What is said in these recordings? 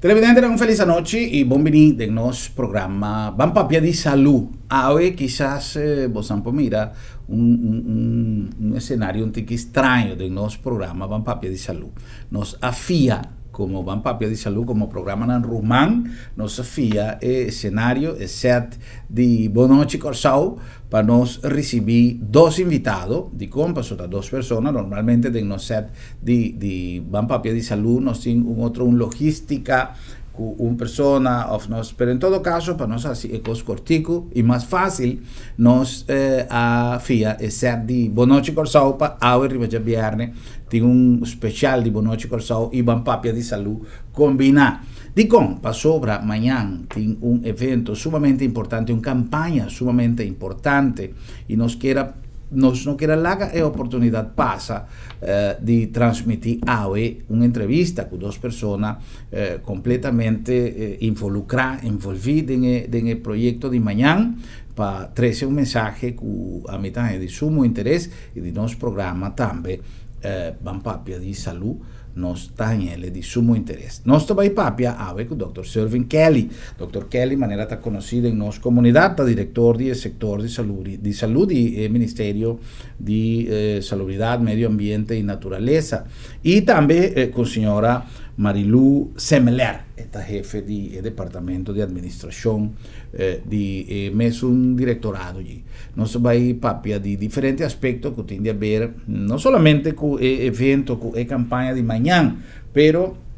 Televidente, un feliz noche y bienvenido en nuestro programa Van Papia de Salud. Hoy quizás vos han mira un escenario un poco extraño de nuestro programa Van Papia de Salud. Nos afía como Van Papia de Salud, como programa en rumán, nos afía escenario, set de Boa Noite Corsau, para nos recibir dos invitados, de compas, dos personas, normalmente de nos set de Van Papia de Salud, nos tiene un logística, una persona, pero en todo caso, para nos así es cortico y más fácil, nos afía el set de Boa Noite Corsau, para ahora arriba de viernes, tiene un especial de Boa Noite Corsau y Van Papia de Salud combinar. Di para sobra mañana tiene un evento sumamente importante, una campaña sumamente importante y nos no quiera larga oportunidad pasa de transmitir hoy una entrevista con dos personas completamente involucradas, envolvidas en el proyecto de mañana para traer un mensaje que a mí también de sumo interés y de nuestro programa también Van Papia de Salud nos tañele di sumo interés. Nostro bai papia ave con Dr. Servin Kelly. Dr. Kelly, manera ta conocida en nuestra comunidad, ta director del sector de salud y Ministerio de Salubridad, Medio Ambiente y Naturaleza. Y también con señora Marilu Semeler, esta jefe del Departamento de Administración de un directorado allí. Nos va a papia de diferentes aspectos que tiene a ver no solamente con el evento, con la campaña de mañana, pero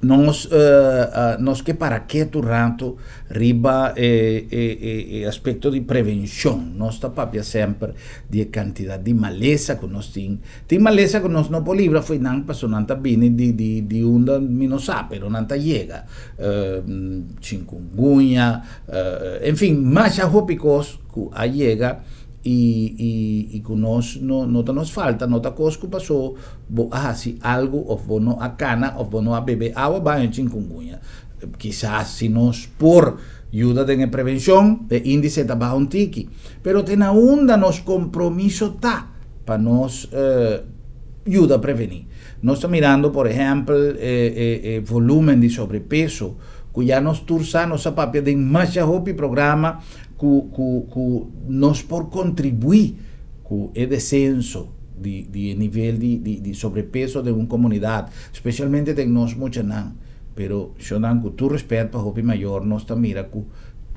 nos que para qué tu rato riba aspecto de prevención. Nuestra papia siempre de cantidad de maleza que nos tiene. Tiene maleza que nos no polígrafo y nan personanta viene de una minosa, pero nanta llega. Chikungunya, en fin, más ajopicos que llega. Y que nos falta, no ta cosco pasó, si algo o bono a cana o bono a beber agua va en chikungunya. Quizás si nos por ayuda de prevención, el índice está bajo un tiki, pero tena onda nos compromiso para nos ayuda a prevenir. Nos está mirando, por ejemplo, volumen de sobrepeso, que ya nos tursa, nos papia de más hopi programa, que nos por contribuir con el descenso de nivel de sobrepeso de una comunidad, especialmente de nos muchanan, pero yo que tu respeto para hopi mayor nos está mira que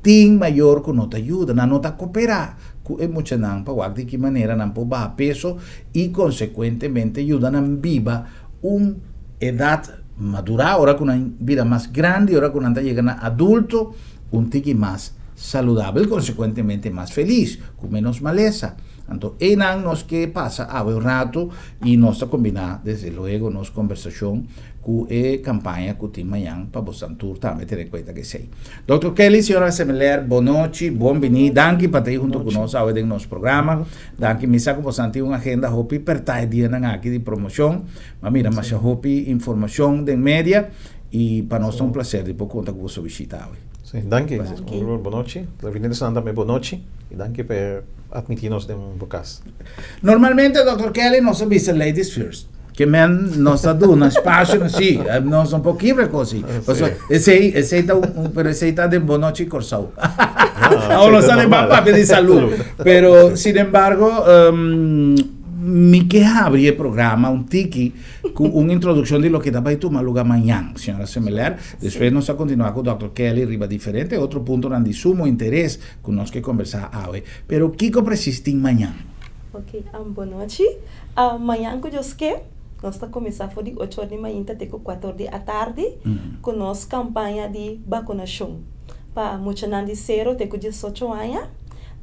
tin mayor que no te ayuda, no te coopera, que es muchanan para de qué manera no puede bajar peso y consecuentemente ayudan a viva una edad madura, ahora con una vida más grande, ahora con una llegada a adulto, un tiki más saludable, consecuentemente más feliz, con menos maleza. Entonces, en nos que pasa a un rato y nos combina desde luego nos conversación con campaña que tiene mañana para vosotros tour también tener en cuenta que sei. Dr. Kelly, señora Semeler, boa noite, bienvenido, danke para estar junto con nosotros en nuestro programa, danke, me saco bastante una agenda hopi per tai día aquí de promoción, mas mira, más hopi información de media y para nosotros un placer de poder contar con vuestra visita hoy. Sì, danke. Boa noite. La venite santa me boa noite e danke per admitirnos de un bocas. Normalmente, Dr. Kelly, nos avvisa ladies first. Che men nos dà uno spazio, sì, non sono un po' così. E sei de Boa Noite Corsau. O lo sa de Van Papia de Salud. Pero, sin embargo, mi que abrir el programa, un tiki, con una introducción de lo que va a tomar lugar mañana, señora Semeler. Después nos a continuar con Dr. Kelly, riba diferente, otro punto de sumo interés con los que conversar hoy. Pero, Kiko persiste mañana. Ok, boa noite. Amanhã, que nós estamos começando de 8 horas da manhã até 4 da tarde, com nossa campanha de vacinação. Para muitos anos de 0 até 18 anos,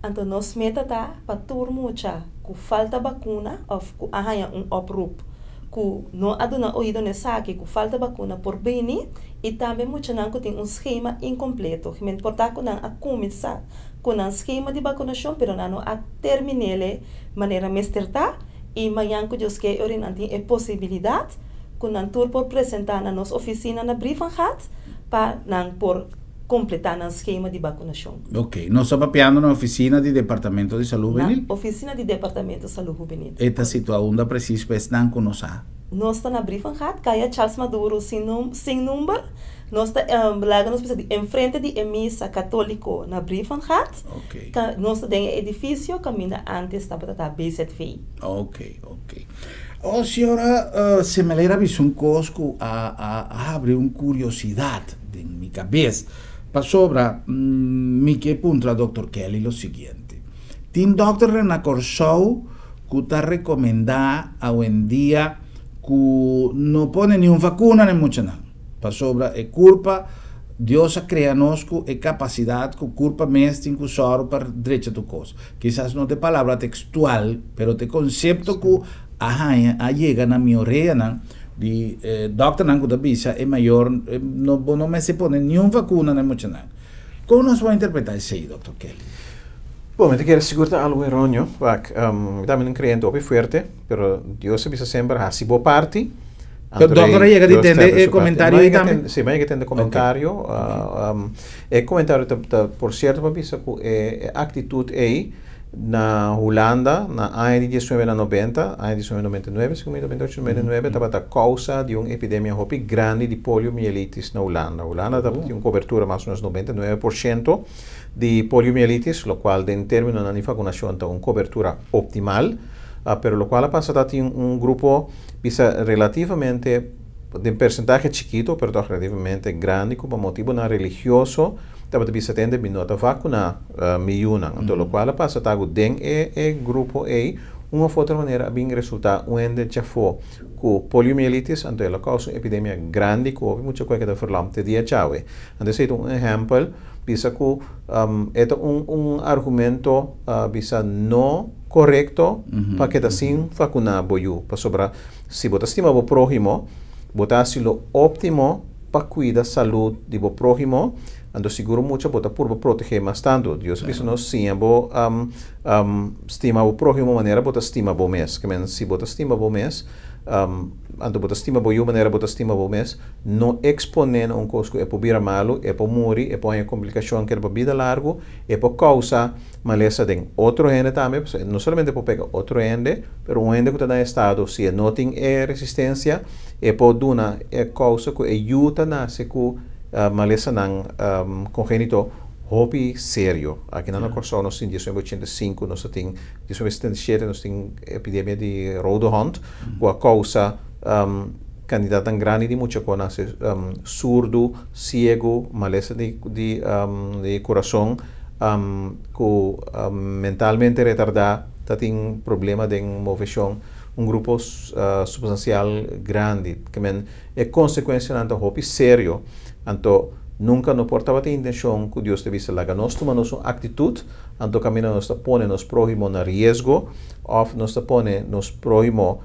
então nossa meta está para turma que falta vacuna ou que arranha oproep, que não aduna ouído nessa que falta vacuna por bem e também muitos anos que tem esquema incompleto, que me importa que não a começar com um esquema de vacinação, pero não a terminar de maneira mesterta. E amanhã que Deus quer orientar a possibilidade que não tur por apresentar na nossa oficina na Brievengat para não por completar o esquema de vacinação. Ok, nós estamos mapeando na oficina do Departamento de Saúde Juvenil? Na oficina do Departamento de Saúde Juvenil. Esta situação precisa para estar conosco. nós está na brief gehad, Caia Charles Maduro sem número, nós está em frente de missa católico na brief gehad, nós está em edifício caminha antes da BZV. Ok. Oh, senhora, se me lera visão cosco a abrir uma curiosidade em minha cabeça para sobra me que puntra Dr. Kelly o seguinte. Tem Dr. Renan Corsou que está recomendando hoje em dia que não põe nenhuma vacuna nem muito não. Para sobra é culpa Deus cria nosco e capacidade que culpa mesmo tem que usar para direita do coisa. Quizás não tem palavra textual, pero tem conceito que a chega na minha orelha de doctor não que bisa é maior não me se põe nenhuma vacuna nem muito não. Como nós vamos interpretar isso aí, Dr. Kelly? Bom, eu quero segurar algo errôneo, porque também não creio em forte, mas Deus bisa sempre a si boa parte. Pero doctora llega de entender comentário aí também. Sim, mas entender comentário. Comentário por certo, para bisa que atitude aí na Holanda, na ano de 1990, ano de 1999, 1998, estava a causa de uma epidemia grande de poliomielitis na Holanda. A Holanda tinha uma cobertura mais ou menos 99% de poliomielitis, o qual, em termos de vacunação, tem uma cobertura optimal, pero lo qual passa a ter um grupo relativamente de percentuaje chiquito, pero relativamente grande, como motivo religioso, estava bisa tende minota vacuna milhões. Então, lo qual passa a ter grupo aí, uma outra maneira, bem resultar onde já foi com poliomielitis, então ela causa uma epidemia grande, que houve muita coisa que verlamte dia chave. Então, se um exemplo, bisa que é argumento bisa não correto para que assim vacunar boiu, para sobrar se você estima o próximo, você asilo óptimo para cuidar da saúde do próximo, ando seguro muito para proteger mais tanto. Deus bisa não sim, estima o próximo maneira você estima o mês, que men se você estima o mês, ando você estima o maneira você estima o mês, não exponer coisa é por vir malo, é por morrer, é por uma complicação que é por vida largo, é por causa maleza de outro ende também, não somente por pegar outro ende, mas um ende que está em estado, se não tem resistência, é por duna é causa que ajuda nasce com maleza não congênito hobby sério. Aqui na Corsão, nós temos 1985, nós temos 1977, nós temos epidemia de Rode Hond, que a causa candidato grande de muita coisa, surdo, cego, maleza de coração, que mentalmente retardado, tem problema de movição, grupo substancial grande, que é consequência de um hobby sério. Então, nunca não portava a intenção que Deus deve ser lá. Nós tomamos uma atitude, então caminho nós põe nos próximos na risco, ou nós põe nos próximos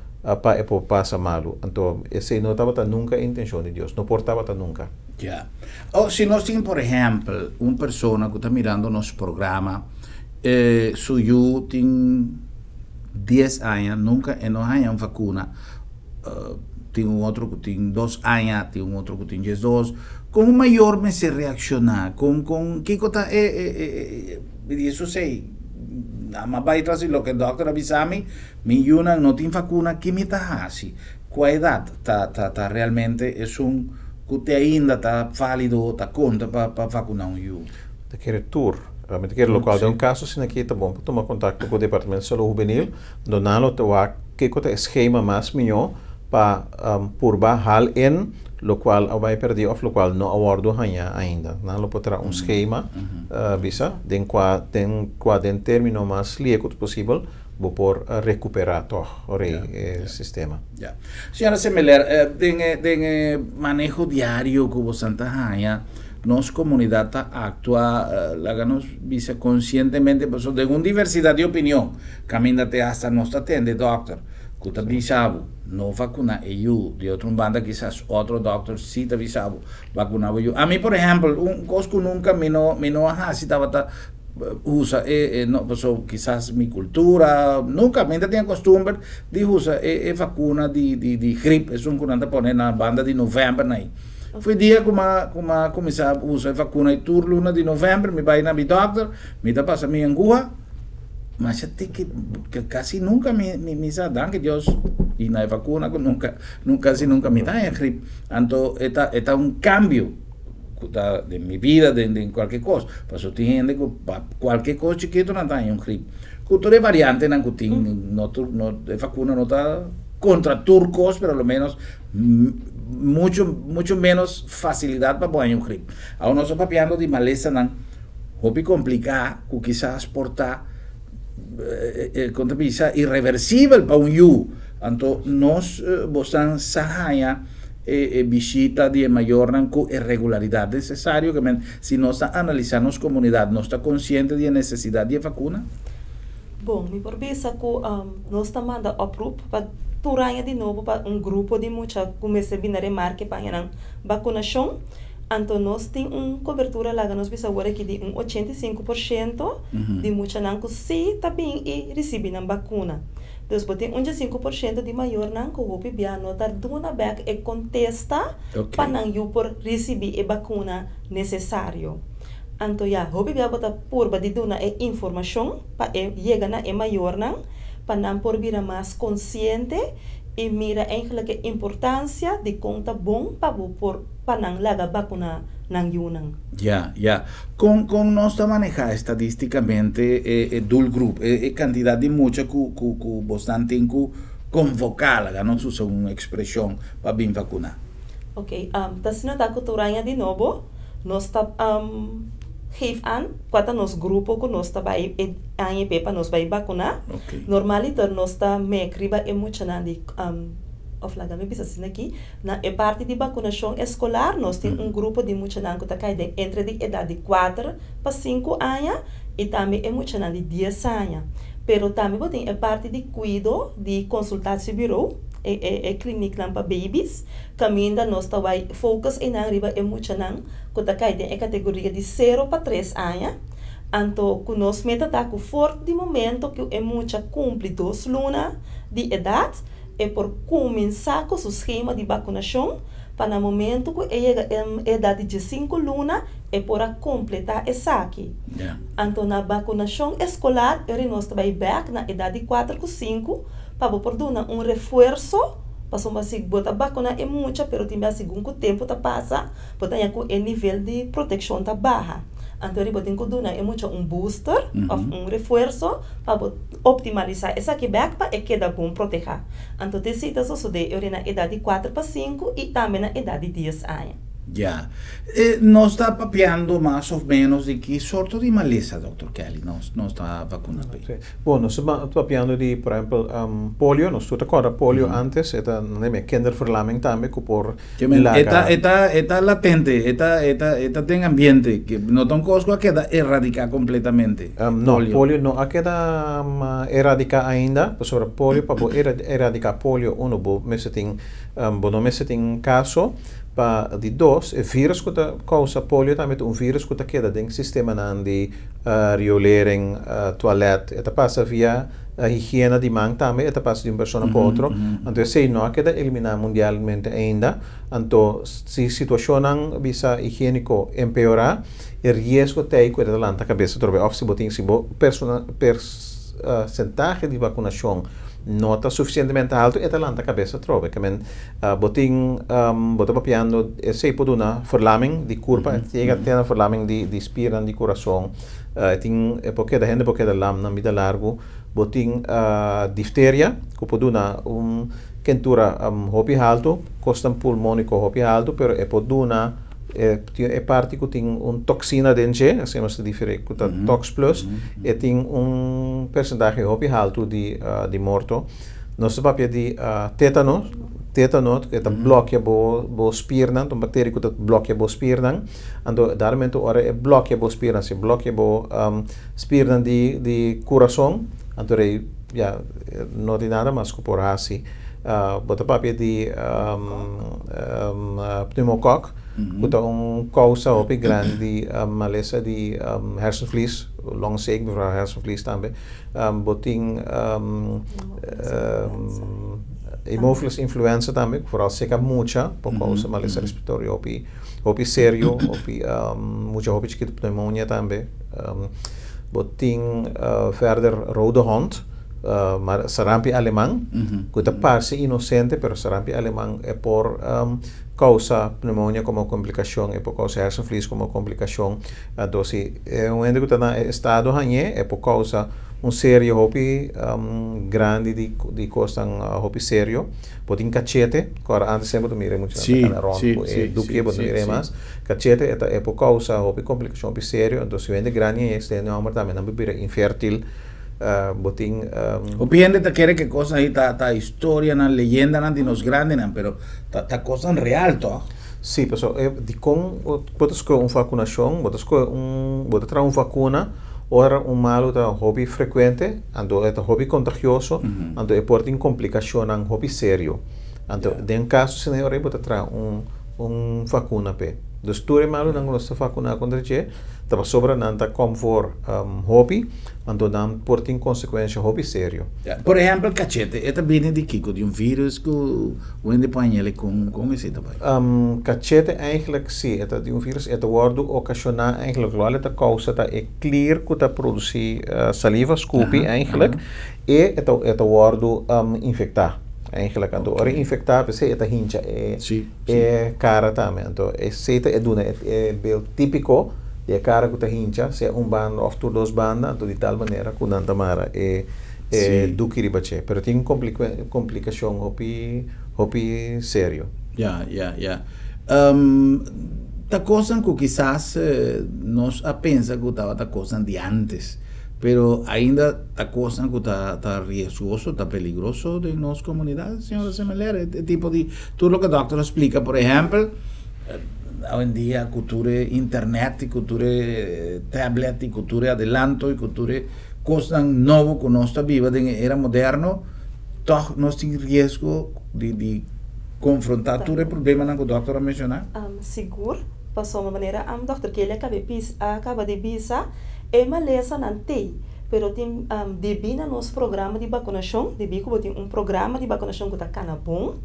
para passar malo. Então, esse não estava nunca a intenção de Deus, não portava nunca. Yeah. Ou se nós temos, por exemplo, uma pessoa que está mirando nosso programa, suyo tem 10 anos, nunca não há uma vacuna, tem outro que tem 2 anos, tem outro que tem 12, como maior me se reaccionar, com que coisa isso sei, mas vai trazer o que o doutor avisame, milhões não tem vacuna, que me está assim, qual idade tá realmente é que te ainda está válido, está conta para vacunar eu. De querer tour, realmente querer local de um caso, se aqui tá bom, para tomar contato com o departamento de saúde juvenil, donalo te wa que coisa esquema mais melhor para purba hal en lo qual vai perder of lo qual não awardo ainda. Não lo poderá um esquema bisa den qua den termino mais lieco possível vou por recuperar todo o sistema. Senhora Semeler, den manejo diário que você está nossa comunidade atua, nos bisa conscientemente, porque de uma diversidade de opinião, caminha até hasta nossa tende, doctor. Que te avisava, não vacunar eu, de outra banda, quizás outro doctor sim te avisava, vacunava eu. A mim, por exemplo, coisa que nunca me não se estava usa, quizás minha cultura, nunca, ainda tinha costume de usar vacuna de gripe, é um que anda põe na banda de novembro, né? Foi dia que começava a usar vacuna de turno de novembro, me vai na minha doctor, me dá passa minha angua, mas até que quase nunca me dá, que Deus y no hay vacuna, nunca me da gripe. Entonces, está un cambio de mi vida, de cualquier cosa. Por eso gente que cualquier cosa chiquito no está en un gripe. Cultura variante, no de vacuna no está contra turcos, pero lo menos mucho menos facilidad para poner un gripe. Ahora nosotros papiando de maleza, hobby complicado, que quizás portar contra irreversible para un yu. Entonces, nos bosan sahaya visita de mayor irregularidad necesario que si no está analizando la comunidad, no está consciente de la necesidad de vacuna. Bom, mi por visa que nós está manda oproep para turanha de novo para grupo de muita comece a remarque para a vacunação. Então nós tem cobertura lá, nós bisa agora que de 85% de muita não que se também e recebe a vacuna. Depois tem 5% de maior não que o bia nota dona back e contesta para não eu por receber a vacuna necessário. Então já o bia bota por de dona e informação para chegar na e maior não para não por vir mais consciente e mira eigenlijk a importância de conta bom para não laga vacuna não yunang. Ya. Con nós manejar estadísticamente do grupo, cantidad de mucha que bastante que convocar, não se usa uma expressão para vir vacunar. Ok, se não está culturanha de novo, nós está geef aan quando nos grupo que nós está vai ANP para nós vai vacunar. Okay. Normaliter nós está me criba emocionante of laga me bisa assim aqui na parte de vacunação escolar nós tem grupo de emocionante que está entre de idade de 4 para 5 anos e também emocionante de 10 anos. Pero também tem a parte de cuido de consultação bureau clínica para babies, caminho nós está vai focus em arriba emocionante que está em categoria de 0 para 3 anos. Então, que nós meta tá com forte de momento que é muito cumpre 2 lunas de idade e por começar com o esquema de vacunação para o momento que chega a idade de 5 lunas e por completar essa aqui. Então, na vacunação escolar, nós vai back na idade de 4 com 5 para por dar reforço para somar se botar vacuna é muito, pero também segundo o tempo tá passa, botar com o nível de proteção tá baixa. Então ele botar com duna é muito booster ou reforço para optimizar essa que back para que dá bom proteger. Então decida só de eu na idade de 4 para 5 e também na idade de 10 anos. Ya. Nos está papeando más o menos de qué sorte de maleza, Dr. Kelly, nos está vacunando. Sí. Bueno, nos está papeando de, por ejemplo, polio, nos está con polio antes, esta kinderverlamming también, que por Esta latente, esta ten ambiente, que no ton cosco queda erradicar completamente. No, polio no queda erradicar ainda, pues sobre polio, para erradicar polio, uno no me seting caso, para de 2, o vírus que causa polio também um vírus que queda dentro do sistema de riolering, toilet, eta passa via higiene de mão também, eta passa de uma pessoa para outra. Então, se não queda eliminar mundialmente ainda, então se a situação bisa higiênico empeorar, o risco tem que dar na cabeça trobe, ou se botin se percentagem de vacinação não está suficientemente alto, é talanta cabeça trove. Que botin papiando se pode uma verlamming de curva, chega até a verlamming de spieren de coração, tem porque da gente porque da lâmina vida largo, botin difteria, que pode uma quentura hopi alto, costam pulmônico hopi alto, pero é pode uma é parte que tem toxina dentro, assim nós diferente que tox plus, e tem percentagem hopi alto de morto. Nós papel de tétano que bloqueia bo spiernan, bactéria que bloqueia bo spiernan, ando darmento ora é bloqueia bo spiernan, se bloqueia bo spiernan de coração, ando já não tem nada mais que por assim. Bota papel de pneumococ, que é causa hopi grande maleza de hersenvlies, longzeek, mevrouw hersenvlies também, botin hemophilus influenza também, vooral seca mucha, por causa maleza respiratória hopi sério, hopi mucha hopi chiquito pneumonia também, botin verder rode hond, sarampi alemán, que parece inocente, pero sarampi alemán es por causa pneumonia como complicación, es por causa hersenvlies como complicación. Entonces, un ende que está en estado es por causa un serio hopi grande de costan hopi serio, por in cachete, que antes sempre mire mucho duque, pero mire más, cachete es por causa hopi complicación hopi serio, entonces vende grande y extende a también bebida infértil. Botín o gente te quiere que cosas ahí ta historia na leyenda na dinos grandes pero ta cosa real to sí pues di con botas con una vacunación botas trae una vacuna ora un malo ta hobby frecuente ando eta hobby contagioso ando e porta in complicazione an hobby serio ando den caso se ne ora botas trae un vacuna pe dus tore malo nang nostra vacuna contra che tava sobra nanta comfort hobby ando dan porta in consequência hobby serio. Por exemplo, cachete, esta viene de Kiko, de un virus que wende pañele con esse também. Cachete eigenlijk sim, esta de un virus, esta wordt occasionar eigenlijk wel esta causa ta e clear que ta produci saliva scoopy eigenlijk e esta wordt infectar. Eigenlijk ando ora infectar per se esta hincha e cara também, então essa é duna é bel típico de cara que ta hincha, se banda of dos bandas, então de tal maneira que não tamara do que ribache, pero tem complicação hopi sério. Ta cosa que quizás nós pensa que estava ta cosa de antes, pero ainda ta cosa que ta riesgoso, ta peligroso de nossa comunidade, senhora Semelera, tipo de tudo o que o doutor explica, por exemplo, hoy en día cultura internet, cultura tablet, cultura adelanto, cultura cosas nuevas que nós viva de era moderno, toch nós tem risco de confrontar todo o problema que o doutor mencionou? Seguro, passou uma maneira, doutor que ele acaba de bisa, é uma lesson ante, pero tem debina nos programa de vacunação, debi que tem programa de vacunação que está cana bom.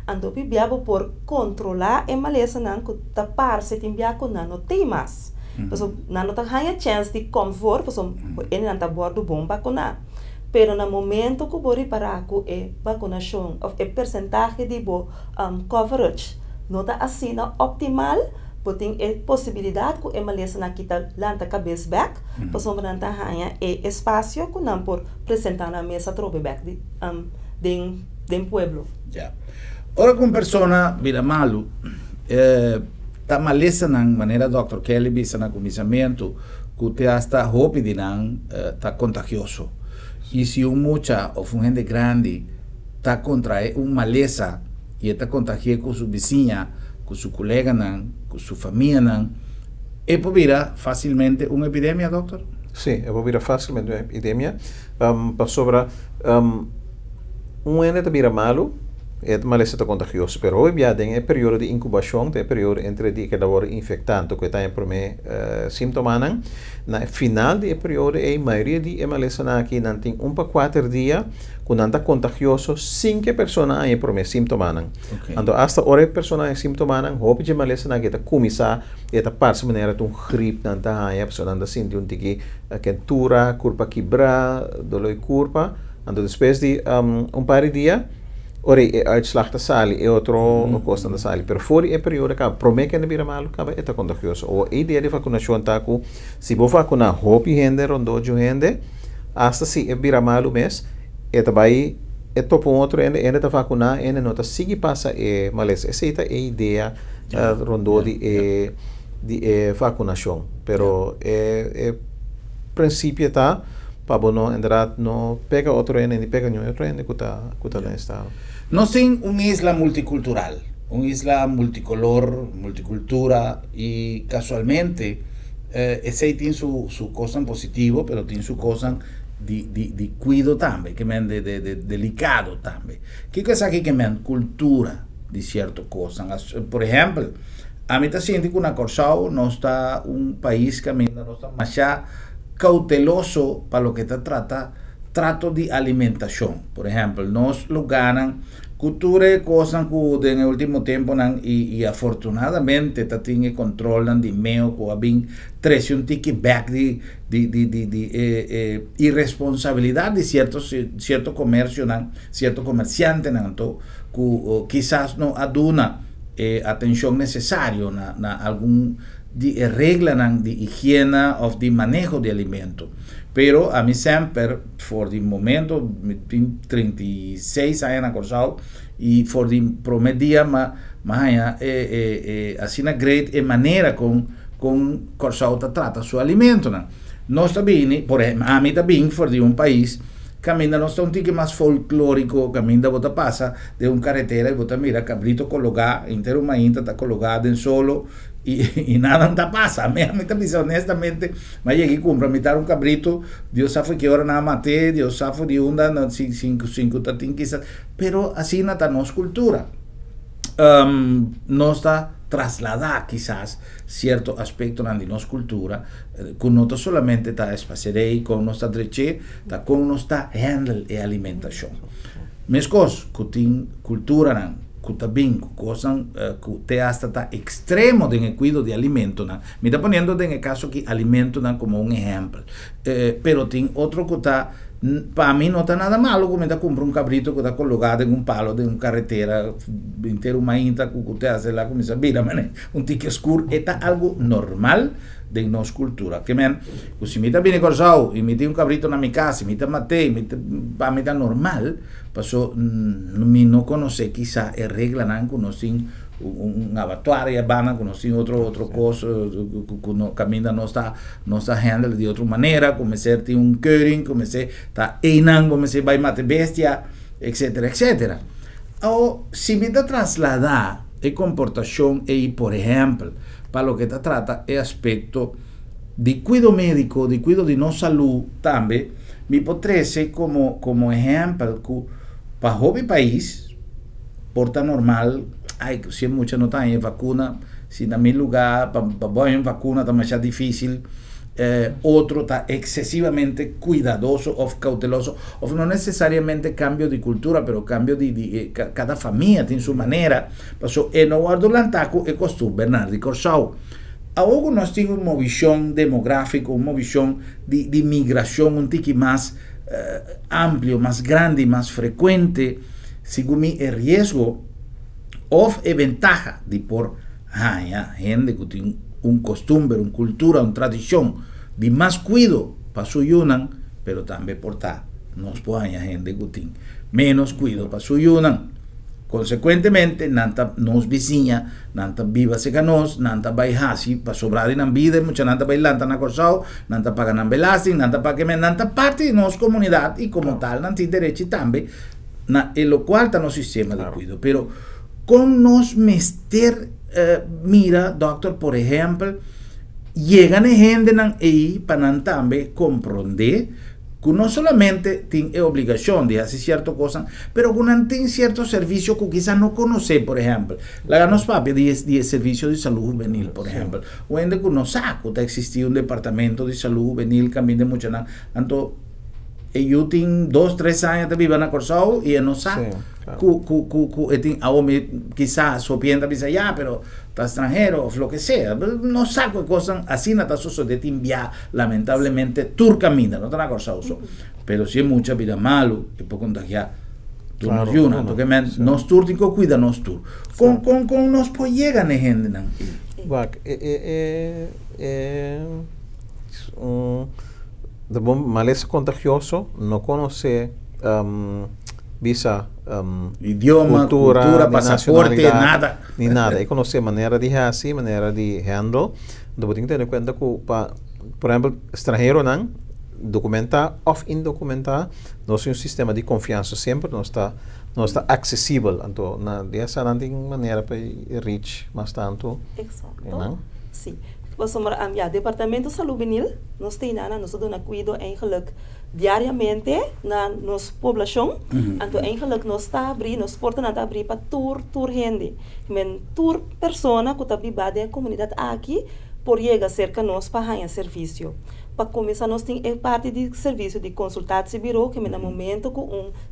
Ando biabo por controlar e malesa nan ku tapar se timbia ku nano temas. Então nano ta hanya chance de comfort, então ele nan ta bordo bomba ku na. Pero na momento que bori para ku e vacunação of e percentage de bo coverage não tá assim na optimal, botin e possibilidade ku e malesa na kita lanta cabeça back, então nan ta hanya e espaço ku nan por apresentar na mesa trobe back de pueblo. Yeah. Ora com persona vira malo, ta malesa na maneira Dr. Kelly bisa na comissamento que te hasta hopi de nan ta contagioso. E se mucha ou gente grande ta contrae malesa e ta contagia com sua vizinha, com seu colega nan, com sua família nan, e pode virar facilmente uma epidemia, doutor? Sim, pode virar facilmente uma epidemia. Para sobra ente vira malo. É malesa contagioso, pero hoje já tem período de incubação, tem período entre de que da hora infectante que está em primeiro sintomas, na final de período a maioria de malesa aqui não tem para 4 dias, quando está contagioso, 5 pessoas em primeiro sintomas. Então hasta hora pessoas em sintomas, hope de malesa aqui está começar e está parte maneira de gripe, não está aí a pessoa não sente tiki quentura, curva quebrar, dolor curva, então depois de par de dias ora uitslag da sali e outro costa da sali per fuori e período ka promete que bira malo ka eta contagioso o ideia de vacunação tá ku se bo vacunar hopi gente rondojo gente hasta se bira malo mes eta vai e topo outro ene ta vacunar ene nota sigi passa e malesa essa é ideia rondo de vacunação pero princípio tá para bono entrar no pega outro ene ni pega outro ene que tá na estado. Nós temos uma isla multicultural, uma isla multicolor, multicultura e casualmente essa tem sua coisa positiva, mas tem sua coisa de cuidado também, que é de delicado também. Que coisa aqui que é cultura de certa coisa. Por exemplo, a mim está sentindo que na Corsau nós está país que ainda nós está mais cauteloso para o que trata trato de alimentación. Por ejemplo, nos lo ganan cultura cosas que en el último tiempo y afortunadamente tienen control de medio que habían traído un ticket back de irresponsabilidad de cierto comercio, cierto comerciante que quizás no aduna atención necesaria a algún regla de higiene o de manejo de alimentos. Pero a mí siempre, por el momento, 36 años acordado, y por el promedio más allá, así una great manera con Corsao trata su alimento. No está bien, por ejemplo, a mí también, por un país, camina, no está un tique más folclórico, camina, bota pasa de un carretera y bota mira, cabrito colocado, entero maíz está colocado en solo, y nada te pasa. A mí también, honestamente, me llegué a comprar un cabrito, Dios sabe que ahora nada maté, Dios sabe de una, cinco tatín quizás, pero así no está nuestra cultura. No está trasladada quizás cierto aspecto de nuestra cultura, con no solamente está espacerei, con nuestra dreche, está con nuestra handle y alimentación. Mis cosas, que tienen cultura, que también cosas que te hasta está extremo de cuidado de alimentos, me está poniendo en el caso que alimentos como un ejemplo, pero tiene otro que está, para mí no está nada malo como te compra un cabrito que está colocado en un palo de una carretera entero maíz que te hace la comida, mira, un tique oscuro, está algo normal de nuestra cultura. Que si me viene corsado y me tiene un cabrito en mi casa, y me maté, para mí está normal, pasó, no conoce quizá el regla, conocí un abatuario, conocí otro cosa, que camina no está handle de otra manera, comencé a un curing, comencé está einan, comencé a mate bestia, etcétera, etcétera. O si me trasladar el comportación por ejemplo, para lo que te trata el aspecto de cuidado médico, de cuidado de no salud también, me podría ser como ejemplo que para el país porta normal, si mucha no hay vacuna, si en mi lugar para vacuna está más difícil, otro está excesivamente cuidadoso o cauteloso, o no necesariamente cambio de cultura, pero cambio de cada familia tiene su manera, pasó no guardo l'antaco e costumbre Bernardi Corsao. Ahora nós tenemos una visión demográfica, una visión de migración un tique más amplio, más grande, más frecuente, según mi el riesgo o ventaja de por gente que tiene un costumbre, una cultura, una tradición de más cuidado para su yunan, pero también por nos puede gente que tiene menos cuidado para su yunan. Consecuentemente, nanta nos vizinha, nanta viva se canos, nanta baihasi, para sobrar en vida, mucha nanta bailanta na corsao, nanta paga nan belasting, nanta paga que nanta parte de nos comunidad y como tal, nanta derecho también, en lo cual está no sistema de cuidado. Pero con nos mester, mira, doctor, por ejemplo, llegan gente ahí para también comprender que no solamente tiene obligación de hacer ciertas cosas, pero que tiene ciertos servicios que quizás no conoce, por ejemplo. La ganos papi de servicio de salud juvenil, por ejemplo. O en de que no sabe que existía un departamento de salud juvenil, también de mucho nada. Entonces, ellos tienen 2-3 años de vivir en Corsao y no sabe quizás su piensa piensa ya, pero está extranjero o lo que sea. No sabe qué cosas así no está sucediendo enviar, lamentablemente, tur camina, no está en Corsao. Pero si es mucha vida malo, que puede contagiar. Tú nos ayudas, porque nos tur tienen que cuidar nos tur. Con nos pues llegan gente. De bom maleza contagioso, no conoce visa, idioma, cultura, pasaporte, nada. Ni nada. Y conoce manera de así, manera de handle. Debo tener en cuenta que, por ejemplo, extranjero, documenta o indocumenta, no es un sistema de confianza siempre, no está accesible. Entonces, de esa manera para reach más tanto. Exacto. Sí. Departamento de Salud Juvenil, nós doen een cuido eigenlijk diariamente na nossa população. Então, eigenlijk nós está abrir, nós porta na abrir para tour gente. Men tour persona que está bibada a comunidade aqui por llegar cerca nós para ganhar serviço. Para começar, nós temos parte de serviço de consultação bureau, que no momento que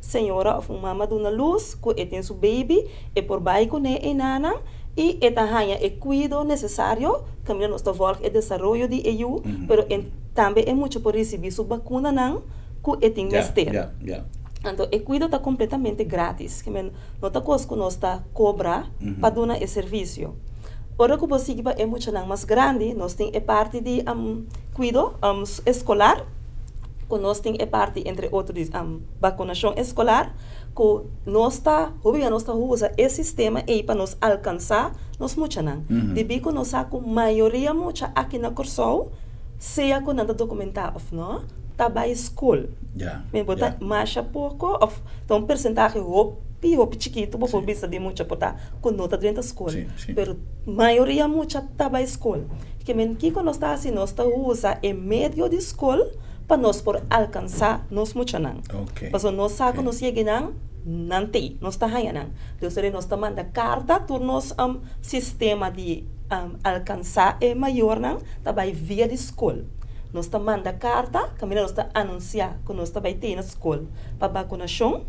senhora ou mama dá luz, que tem seu baby, e por baixo com e nana, e ganha o cuidado necessário, que nós estamos o desenvolvimento de EU, mas também é muito por receber sua vacuna, que tem mestre. Então, o cuidado está completamente grátis, que não está coisa que nós está cobrar para dar esse serviço. Ora que você é muito mais grande, nós temos a parte de cuidado escolar, que nós temos a parte, entre outros, vacunação escolar, que nós usamos esse sistema aí para nós alcançar nós muito não. Depois que nós a maioria muito aqui na Corsol, seja com nada documentado, não? Tá para escola. Botar mais pouco, então percentagem roupa chiquito, por vista de muito botar com nota dentro da escola. Mas a maioria muito tá para escola. Que nós está assim, nós usa o meio de escola para nós por alcançar nós muito não. Porque nós sabe nós chega não tem, nós está aí não. Então nós está manda carta por nós sistema de alcançar é maior não, tá para via de escola. Nós está manda carta, que nós está anunciar que nós está vai ter na escola para vacunação.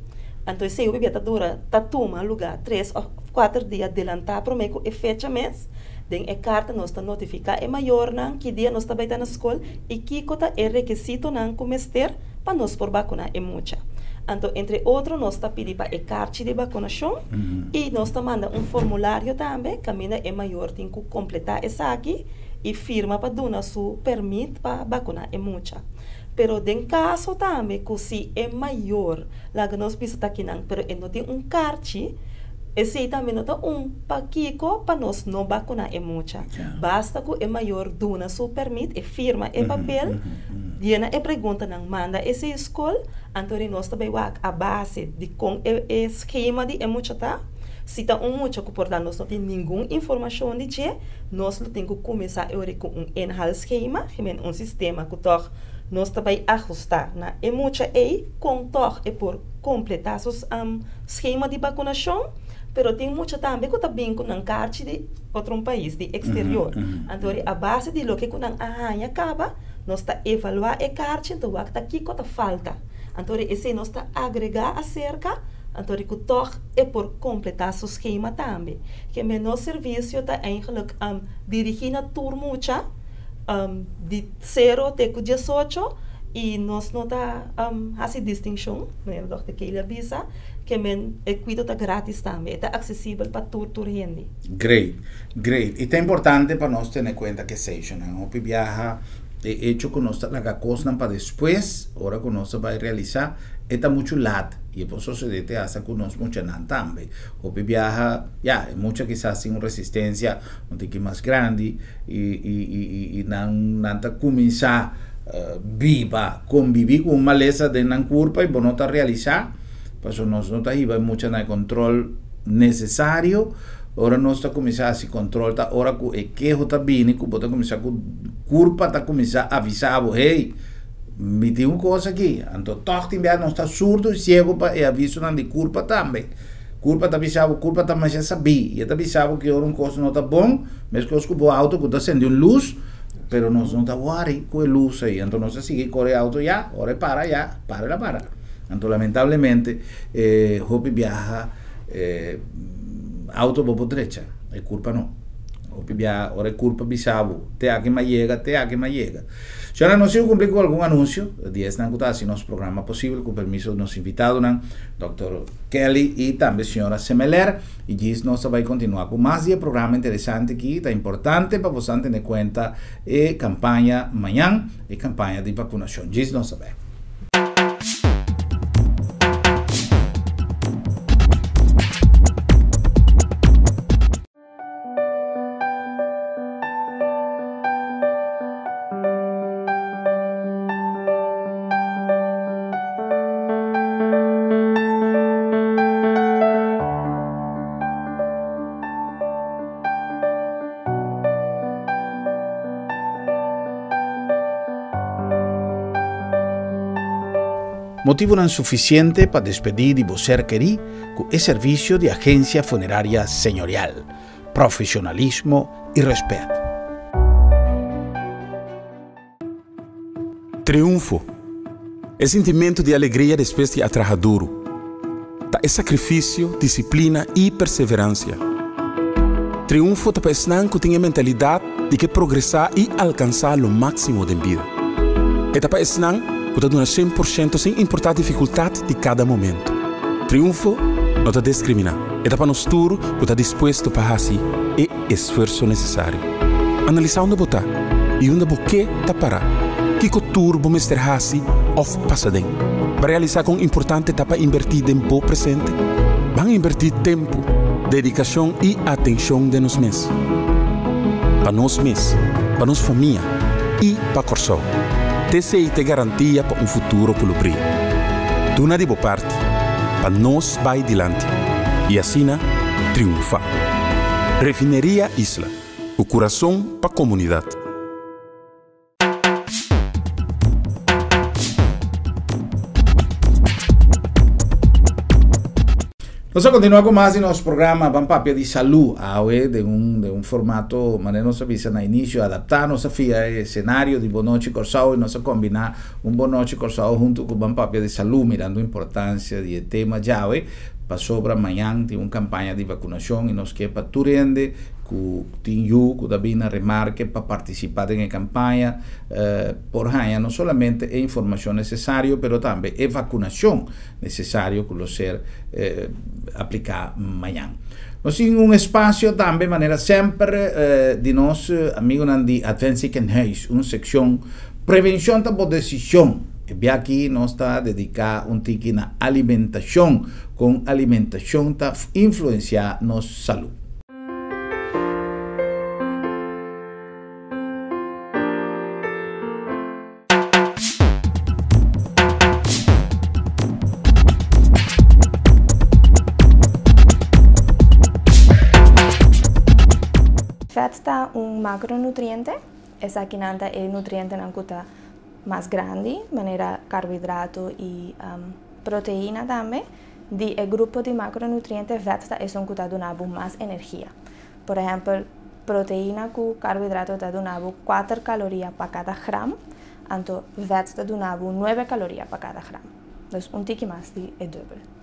Então se o bebê dura toma lugar 3 ou 4 dias adelantar para mim que fecha mês. Den a carta nós está notificar é maior não que dia nós está vai estar na escola e que cota é requisito não comester para nós por vacunar é muita. Então, entre outros, nós está pedindo para a carta de vacunação e nós está mandando formulário também, que é maior, tem que completar essa aqui e firma para dar seu permito para vacunar é muita. Pero em caso também, que se é maior, lá que nós precisamos aqui não, pero não tem carta, esse também não tem paquico para nós não vacunar é muita. Basta que é maior, dá seu permito e firma é papel. Diana é pergunta não manda essa escola, então nós também a base de com o esquema de emuchata. Se está muito que portanto nós não tem nenhuma informação de que nós temos que começar a com enhal esquema, que é sistema que nós também ajustar na emucha e com é por completar os esquema de vacunação. Pero tem muito também que está bem com um carta de outro país, de exterior. Então a base de lo que com acaba nós está evaluar a carta, então o que aqui que falta. Então esse nós está agregar acerca, então que é por completar o esquema também. Que o serviço está eigenlijk dirigindo a turma de 0 até 18 e nós não está essa distinção, né, o Dr. Keila avisa que o cuidado está grátis também, está acessível para toda a gente. Great. E é importante para nós ter em conta que seja, não viaja hecho que nós la cosa para después, ahora que nós vai realizar, está muito lado e por isso se dete hasta que nós muito não também. O viaja, muita quizás sem resistência, um pouquinho mais grande e não tá começar viva, conviver com uma maleza de não curva e não tá realizar, por isso nós não tá aí vai muito no controle necessário. Ora nós está começar a se controlar, ora que está bem, que bota começar com curva, está começar a avisar, hey, me tem uma coisa aqui, então toque enviar não está surdo e cego para e aviso não de curva também. Curva está avisado, curva está mais já sabia, e está avisado que ora uma coisa não está bom, mas que os cubo auto que está acendendo luz, pero nós não está worry com a luz aí, então nós seguir corre auto já, ora para. Então lamentavelmente, hope viaja auto por derecha, é culpa não. Ora é culpa bisabo, te aqui mais chega. Já não se cumprir com algum anúncio, dias não está assim nosso programa possível, com permisso dos nossos invitados, Dr. Kelly e também a senhora Semeler, e diz nós vai continuar com mais um programa interessante aqui, está importante para você ter em conta a campanha amanhã, a campanha de vacunação. Diz nós saber. Motivo não suficiente para despedir de você querer com o serviço de agência funerária senhorial, profissionalismo e respeito. Triunfo é sentimento de alegria depois de trabalhar duro. É sacrifício, disciplina e perseverança. Triunfo é ensinar que tem a mentalidade de que progressar e alcançar o máximo da vida. É para ensinar que está dando 100% sem importar a dificuldade de cada momento. Triunfo não está discriminar. É para nós tudo que está disposto para fazer o esforço necessário. Analisar onde botar e onde você está parar. Que cultura vamos ter assim ou passadem. Para realizar com importante está para invertir tempo presente. Vamos invertir tempo, dedicação e atenção de nós mesmos. Para nós mesmos, para nossa família e para o Corsol. TCI te garantia para um futuro pelo brilho. Tu na de boa parte, para nós vai adiante. E assim, triunfar. Refineria Isla, o coração para a comunidade. Nós continuamos mais em nosso programa Bampapia de Saúde, de um formato, mas nós sabemos no início adaptar nossa fia cenário de Boa Noite Corsal e nós combinar Boa Noite Corsal junto com Bampapia de Saúde, mirando a importância do tema já para sobre amanhã tem uma campanha de vacinação e nós que para tu rende que tinha que também remarque para participar na campanha por aí não somente a informação necessária, mas também a vacinação necessária que lo ser aplicar amanhã. Nós temos um espaço também, de maneira sempre, de nós amigos de Advanced Health, uma secção prevenção da boa decisão. E aqui nós está dedicado um tique na alimentação, com alimentação para influenciar nossa saúde. Fat está um macronutriente, essa aqui é o nutriente que está mais grande, maneira carboidrato e proteína também. De grupo de macronutrientes, fat é um que está dando mais energia. Por exemplo, proteína com carboidrato está dando 4 calorias para cada gramo, então fat está dando 9 calorias para cada gramo. Então, tique mais de dobro.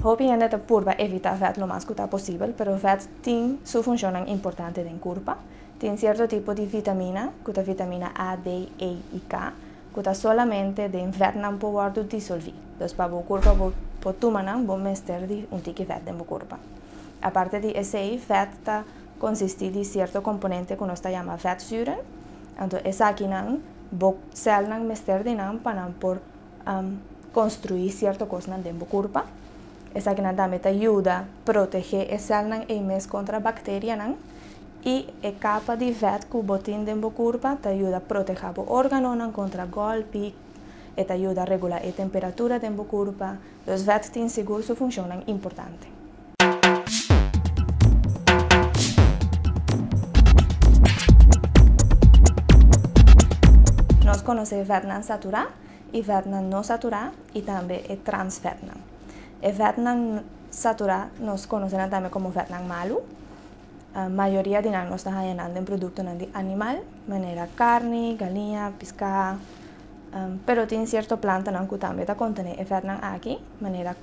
Obviamente, para evitar fat lo mais que possível, mas o fat tem sua função importante em corpo. Tem certo tipo de vitamina, que é vitamina A, D, E e K, que é solamente de fat não pode dissolver. Então, para o corpo pode tomar um mestre de tique fat no corpo. A parte de esse fat consiste de certo componente que nós chamamos fettsäuren. Então, essa aqui não, o céu não mestre de não para por construir certa coisa no corpo. Essa aqui também ajuda a proteger a célula contra bactérias e a capa de fat que botin dentro do corpo ajuda a proteger o órgão contra golpe e ajuda a regular a temperatura dentro do corpo. Então, o fat tem seguro sua função importante. Nós conhecemos fat não saturado e fat não saturado e também o trans fat. O fat não saturado nós conhecemos também como fat não malo. A maioria de nós está ganhando em produtos de animal, maneira carne, galinha, pescado. Pero tem certa planta que também contém o fat não aqui, maneira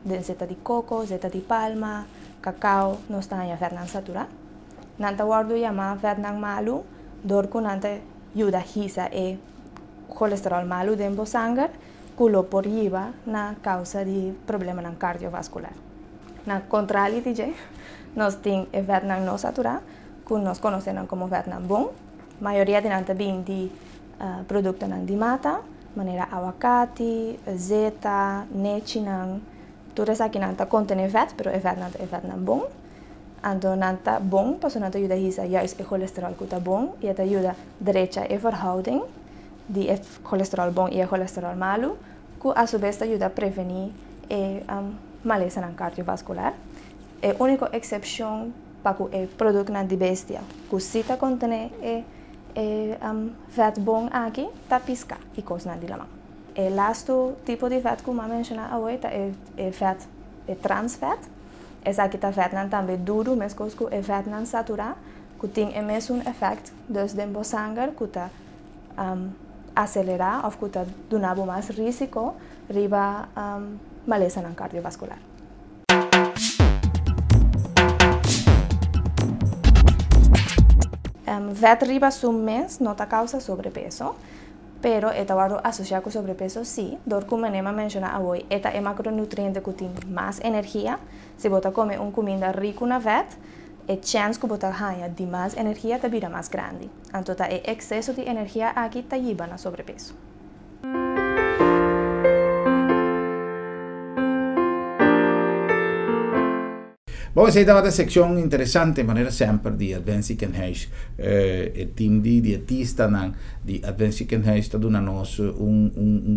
de zeta de coco, zeta de palma, cacau, nós está ganhando fat não saturado. Nanta guardo chama fat não malo, dor que nanta ajuda a hisa e colesterol malo dentro do sangue. Culo por lleva na causa de problema cardiovascular. Na contrário de nós temos o fat não saturado, que nós conhecemos como fat não bom. A maioria de nós vem de produtos de mata, maneira aguacate, zeta, leite não. Tudo isso aqui não contém fat, mas o fat não bom. Então, não está bom, para não ajuda a hisa juist o colesterol que está bom e ajuda a direita a verhouding de colesterol bom e colesterol malo, que a sua vez ajuda a prevenir maleza cardiovascular. A única exceção para o produto de bestia, que se contém fat bom aqui, está pisca e coisa de lama. O laatste tipo de vet que eu mencionei hoje é vet, é transvet. Essa aqui tá vet também duro, mas que é vet não saturado, que tem o mesmo efeito dos dentro sangue, que tá acelerar ou que tá dando mais risco riba maleza não cardiovascular. Vet riba mês não causa sobrepeso, pero esta varo associado com sobrepeso sim, dor como nema menciona hoje, esta é macronutriente que tem mais energia, se você come comida rica na vet, a chance que você ganha de mais energia tá vira mais grande. Então, o excesso de energia aqui tá lleva na sobrepeso. Bom, essa é uma secção interessante, de maneira sempre, de Advanced Kenheis. O time de dietista de Advanced Kenheis está dando-nos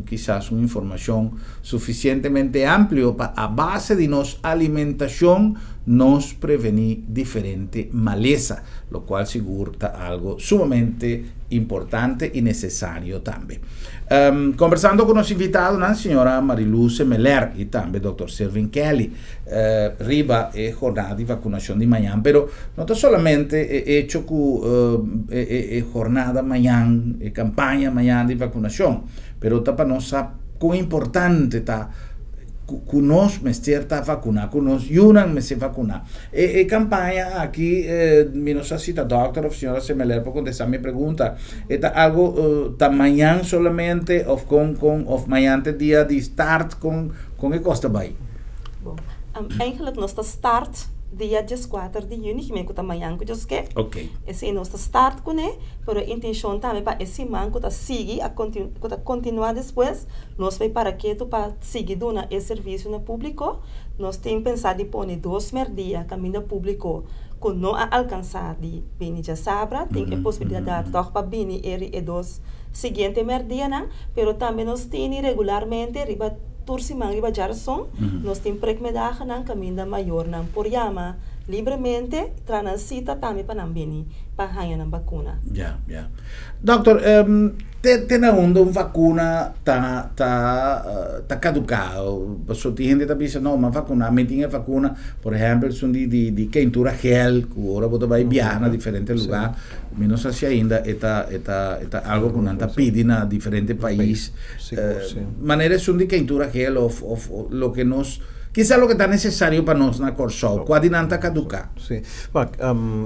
quizás uma informação suficientemente ampla para a base de nossa alimentação nos prevenir diferente maleza, lo qual seguro está algo sumamente importante e necessário também. Conversando com nosso invitado, a senhora Mariluz Meller e também o Dr. Selvin Kelly, riba é jornada de vacinação de manhã, pero não está somente hecho com jornada manhã, campanha manhã de vacinação, pero está para nós quão importante está conosco mestre tá vacunar, conosco Yunan mestre vacunar. Campanha aqui, não sei se está doutor ou senhora Semeler para contestar minha pergunta, é algo tá manhã solamente ou com manhã dia de start com que costa vai? Bom, eigenlijk nós start dia 14 de junho, que me conta amanhã que eu esqueci. Ok. Esse é nosso start com ele, mas a intenção também para esse man que seguir a continuar depois, nós vai para que tu para seguir dona esse serviço no público, nós temos pensado em pôr 2 dias caminho público, que não alcançar de bem já sabra, tem a possibilidade de para bem e 2 seguinte dia, não, mas também nós temos regularmente riba tursimang riba jarson, nós temos prekmedagen ng caminho maior ng programa livremente, transita também para não para ganhar a vacuna. Já. Doutor, tem uma vacuna tá caducado. Pessoa tem gente que pensa não, mas vacuna, me tinha vacuna, por exemplo, são de quentura gel, que agora você vai viajar a diferentes lugares. Não sei se ainda é algo que não está pedindo a diferentes países. Maneiras são de quentura gel ou lo que nos quizá lo que está necesario para nós na Corsol, quase não está caducar. Sim, mas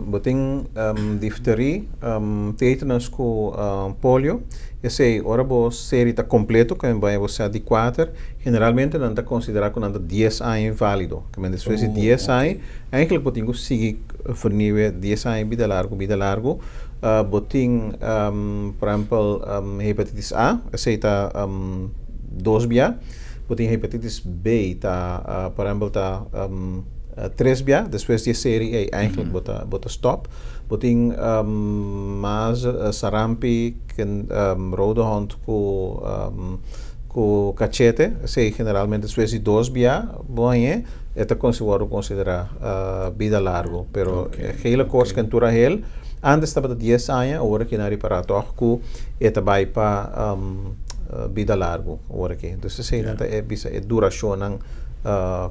botem difteria, tétanos com polio, esse ora bo série está completo, que vai você adequar, generalmente não está considerado que não está 10 anos válido, que me depois de 10 anos, eigenlijk botem seguir vernieuwen 10 anos vida largo, botem, por exemplo, hepatitis A, esse está 2 via. Botem hepatitis B, tá, por exemplo, tá 3 via, depois de série eigenlijk bota stop. Botem mas sarampi, rode hond com cachete, sei generalmente depois de 2 via, bom é considerar vida largo, pero hele course cantura hel, antes estava 10 anos, agora que nari para toco, eta vai para vida largo, agora aqui. Então, se é duração ng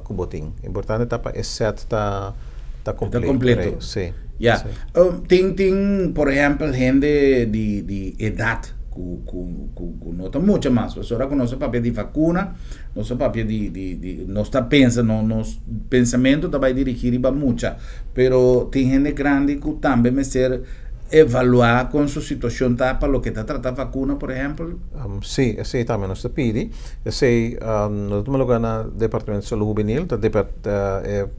kuboting. Importante tapa é set tá completo. Sim. Yeah. Tem, por exemplo, gente de idade que nota muito mais. Você agora com nosso papel de vacuna, nosso papel de nós tá pensando, nosso pensamento tá vai dirigir para muita, pero tem gente grande que também me ser evaluar com sua situação tá para o que está tratando a vacuna, por exemplo? Sim, esse também nós pedi. Esse no último lugar na departamento de saúde juvenil,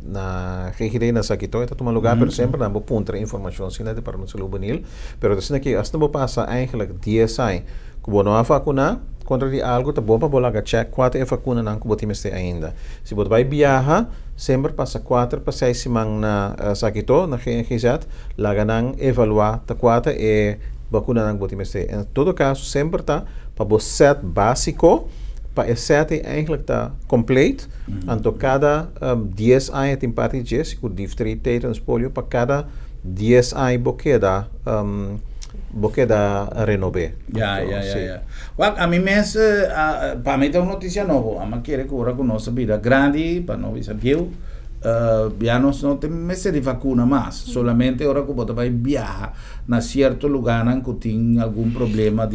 na região na Saquito, está tomando lugar, por sempre na ponta informação sim na departamento de saúde juvenil, pero assim aqui, hasta não passa eigenlijk 10 anos que não há vacuna, contra de algo tá bom para bolar check quatro vacuna não que botimos ainda. Se você vai viajar, sempre passa 4 para 6 semanas na Saquito, na GNGZ, lá ganham evaluar tá 4 vacuna não que botimos. Em todo caso, sempre tá para o set básico, para esse set eigenlijk tá completo, então cada 10 anos tem parte de com difteria, tétanos, polio, para cada 10 anos boqueda Porque da renové. Ya. Well, a mí para mí es una noticia nueva. A mí quiere que ahora conozca vida grande, para no visar viejo. Ya no tenemos de vacuna más, solamente ahora que você vai viajar a cierto lugar que tem algum problema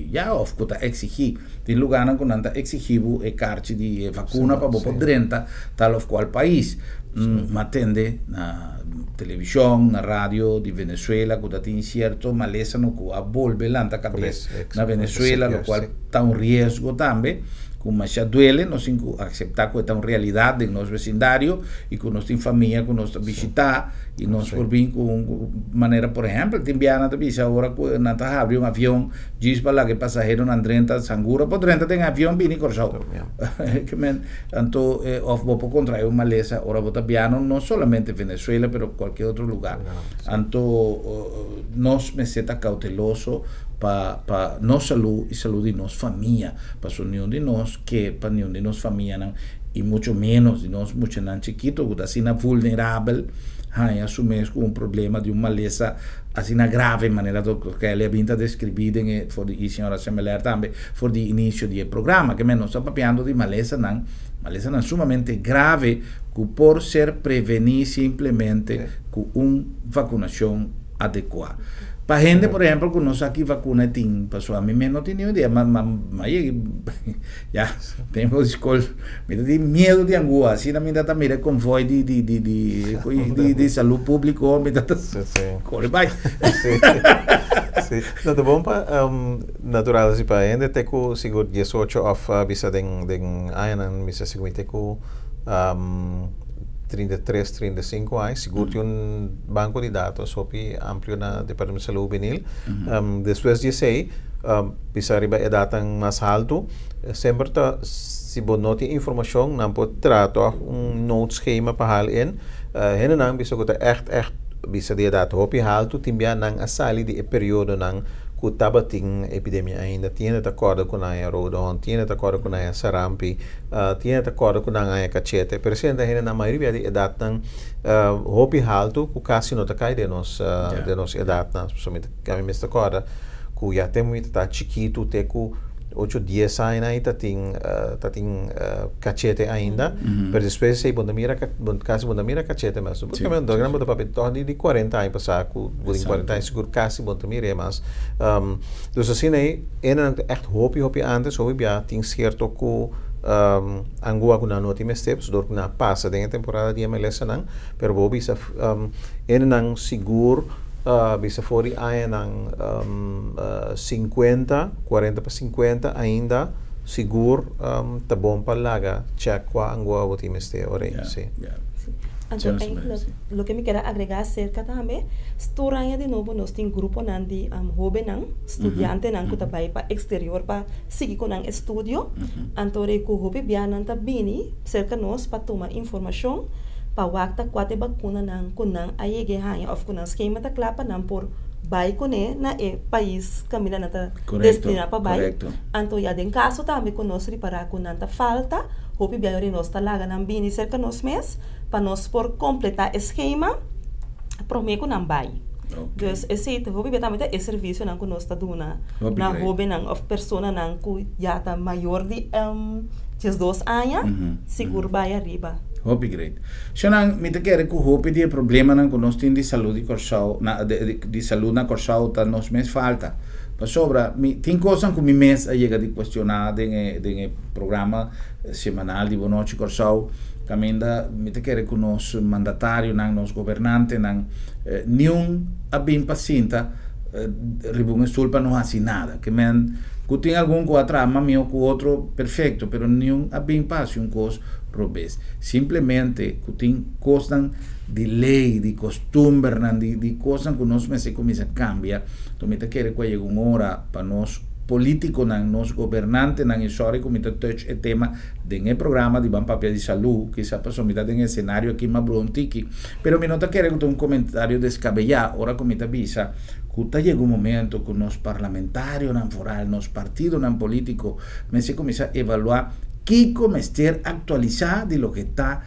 ya of que está exigir, tem lugar que não está exigido e carte de vacuna para você poder tal of qual país. Matende na televisão, na rádio de Venezuela, que tem certo maleza no que a volve lá na cabeça na Venezuela, lo qual está risco também. Como já duele, nós aceitar que é uma realidade em nosso vecindário e que nós temos família que nós visitar e nós por vir com maneira, por exemplo, tem viagem na visa agora que não está abrindo avião, diz para lá que passageiro não entra Sangura, por dentro tem avião bem cortado. Que men, então of vou contrair uma maleza, agora vou viajar não somente Venezuela, pero qualquer outro lugar. Então nós me senta cauteloso para nossa saúde e saúde de nossa família, para a união de nós, que para a união de nossa família, e muito menos de nós, muito mais chiquito, que assim é vulnerável, assumir com um problema de uma maleza assim grave, maneira que ela é bem descrita por a senhora Semeler também, por o início do programa, que nós estamos falando de maleza não sumamente grave, que por ser prevenir simplesmente com uma vacinação adequada. Para gente, por exemplo, que nós aqui vacuna tem, pessoal, a mim não tenho nenhuma ideia, mas já temos escola, me dá medo de angua, assim na minha também é convoy de saúde pública, me dá corre vai. Sim. Não, tá bom para natural assim para gente, tem que seguro 18 of bisa den ayan bisa seguro tem que 33, 35 anos, seguro um banco de dados amplio na Departamento de Saúde Juvenil. Depois disso aí, bisa arriba a data mais alto, sempre se você não tem informação, não pode tratar note schema para hal não bisa que echt bisa dia data hopi alto, também não a sali de período não que estava tem epidemia ainda, tinha de acordo com a rodon, tinha de acordo com a sarampi, tinha de acordo com a cachete, pero ainda ainda na maioria de idade não hopi alto, que quase não cai de nós idade, não, somente a mim me está acorda, que já tem muito tá chiquito, tem que 8 dias ainda tem cachete ainda, pero depois se quase bom mira cachete mas porque eu não grande para torne de 40 anos passar com 40 anos seguro quase bom mira mas dus assim aí ainda echt hopi antes hopi já tem certo que angua kuna no time steps dor kuna passa dentro temporada de MLS não pero bobi sa ainda não seguro bisa fori ng 50, 40 para 50 ainda seguro tá bom para laga check qua angua o time este ore sí. Entonces, lo que me queda agregar acerca también, esturanya de novo nós tem grupo nan de jovem estudiante nan que trabalha para exterior para seguir com ang estudio, antore ko hobi bianan ta bini cerca nós para tomar informação para wakta quate vacuna nan kunang ayege hanya of kunang schema ta klapa nan por bai kone na país camina na ta destina para bai anto ya den caso também conosco para kunang ta falta hopi biayori nos ta laga nan bini cerca nos mes para nos por completar esquema prometo nan bai. Dus esse hopi também é serviço nan conosco duna na hobi nan of persona nan ku ya ta maior de 2 anos seguro bai arriba. Hopi great. Xanang mi te quer que hopi die problema nan con nostin di saúde corsau na di saúde na corsau ta nos mes falta. Pa sobra mi tin cosa com mi mes a llega di questionar de programa semanal di bonoci corsau camenda mi te quer que nos mandatario nan nos governante nan niun abin pacienta ribun estulpa no hace nada que men tem algum com a trama meu com outro perfeito, pero nenhum a bem passe cos robês. Simplesmente que tem coisas de lei, de costume, de coisas que nós se começa a cambiar. Então, me quer que chegue uma hora para nós políticos, nós governantes, na história, como touch o tema de programa de papel de saúde, que se passou mitad em cenário aqui mais brontique. Pero me nota quer que um comentário descabellado, ora como avisa. Que llega un momento que los parlamentarios foral, los partidos políticos, se comienza a evaluar qué comester actualizar de lo que está,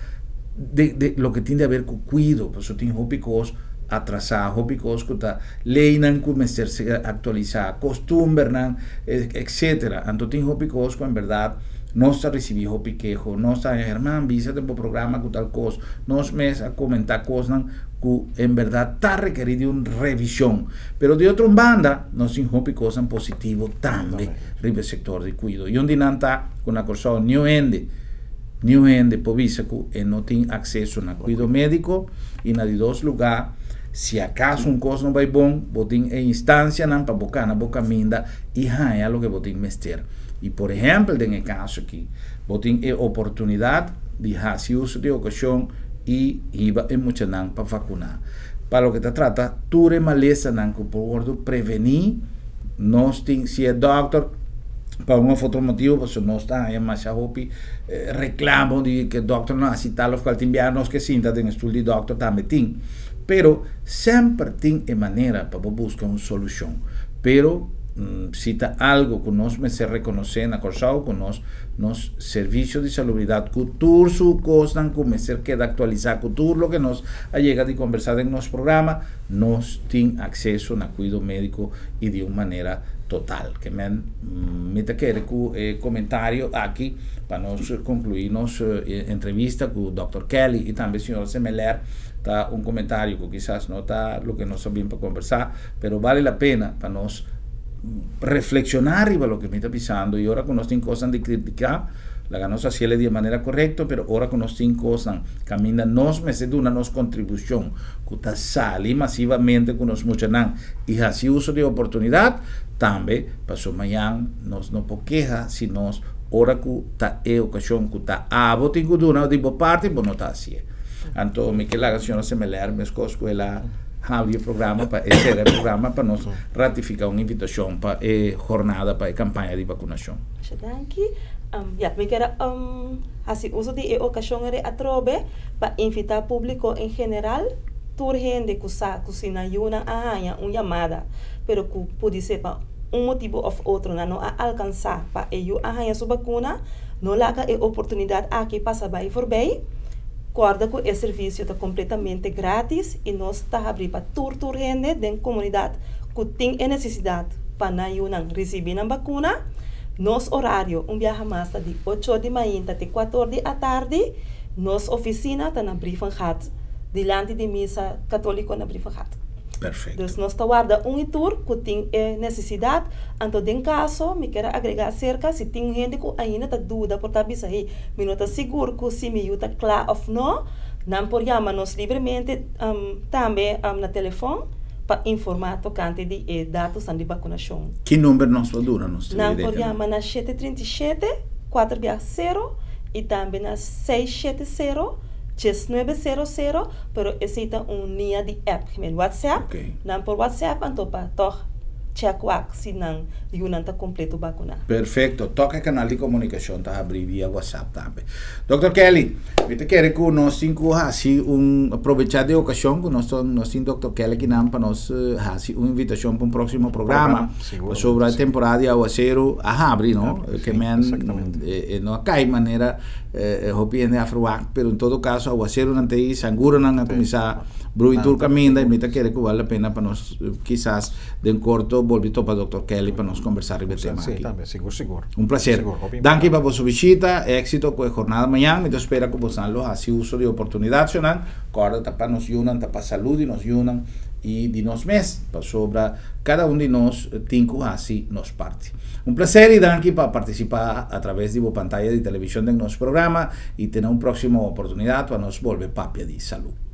de lo que tiene a ver con cuidado, por eso tiene hópicos atrasado, hopi cosco ta lei nan começar a actualizar, costumbre nan, etc. Antotin hopi cosco en verdad nós recibir hopi quejo, nós hermano visa tempo programa com tal coisa, nós mes a comentar coisas que en verdad está requerido una revisión, pero de otra banda nós tem hopi coisas positivo também ribe sector de cuido. E onde não está com a coisa new ende por visa que não tem acesso a cuido médico e na de dois lugares. Se acaso um coisa não vai bom, botem em instância não para bocar na boca minda e é o que botem mester. E por exemplo, nesse caso aqui, botem a oportunidade de fazer uso de ocasião e iba em muita não para vacinar. Para o que se trata, tudo é maleza não que por prevenir, nós tem se é doctor para um outro motivo, porque nós está aí mais a hopi reclamo de que o doctor não aceita os qual enviar nós que sinta tem estudo de doctor também tem. Pero sempre tem a maneira para buscar uma solução. Pero se está algo que nós me se reconhecer na corsão com nos serviços de salubridade, cultura, su costa, começar a atualizar cultura, o que nós chega de conversar em nosso programa, nós temos acesso a cuidado médico e de uma maneira total. Que me quero que comentário aqui para nós concluir nossa entrevista com o Dr. Kelly e também o Sr. Semeler. Tá um comentário que quizás não está o que nós sabemos para conversar, pero vale a pena para nós reflexionar sobre o que me está pensando. E agora que nós temos coisas de criticar, la nossa cielo de maneira correta, pero agora que nós temos coisas que ainda nós merecemos nossa contribuição, que está sali massivamente com nós muitos e assim uso de oportunidade, também para amanhã nós não podemos quejar se nós agora que está a ocasião que está a botar em uma de boa parte, mas não está assim. Então, me quero a senhora Semeler, me escolho ela abrir o programa para nós ratificar uma invitação para a jornada, para a campanha de vacinação. Me quero assim uso de ocasião de atrobe para invitar o público em geral, toda gente que cocina uma chamada, pero que pode ser para motivo ou outro não alcançar para eu arranhar sua vacuna, não larga a oportunidade aqui passar by voorbij. Recorda que o serviço está completamente grátis e nós está abrindo para toda gente da comunidade que tem necessidade para receber a vacuna. Nosso horário, viaja mais de 8 de manhã até 4 da tarde. Nossa oficina está na Brievengat, diante de missa católica na Brievengat. Perfeito. Então, nós guarda tour que tem necessidade. Então, em caso, me quero agregar cerca, se tem gente que ainda está dúvida por estar bisa aí, me não está seguro que se me está claro ou não por chamar-nos livremente também na telefone para informar tocante de dados de vacinação. Que número nós podemos Não por chamar na 737-460 e também na 670-1900, pero aceita linha de app, WhatsApp. Okay. Não por WhatsApp, então para check se não está completo vacuna. Perfeito. Toca o canal de comunicação, está abrir via WhatsApp também. Dr. Kelly, eu quero que nós temos aproveitar de ocasião que nós temos Dr. Kelly que para nós fazer uma invitação para um próximo programa sobre a temporada de aguaceiro a abrir, não? Que não cai maneira hopiende afroac, pero em todo caso aguaceiro não tem seguro não começar bruitur caminho e me quero que vale a pena para nós quizás de corto volver para o Dr. Kelly para nós conversar sobre o tema aqui. Seguro. Um prazer. Danke para a sua visita, éxito com a jornada amanhã, me espero que vocês façam uso de oportunidade, agora para nos unam, para a saúde nos unam e de nós mesmos, para sobre cada de nós tem que assim nos parte. Um prazer e danke para participar através de uma pantalla de televisão de nosso programa e ter uma próxima oportunidade para nos volver papia de saúde.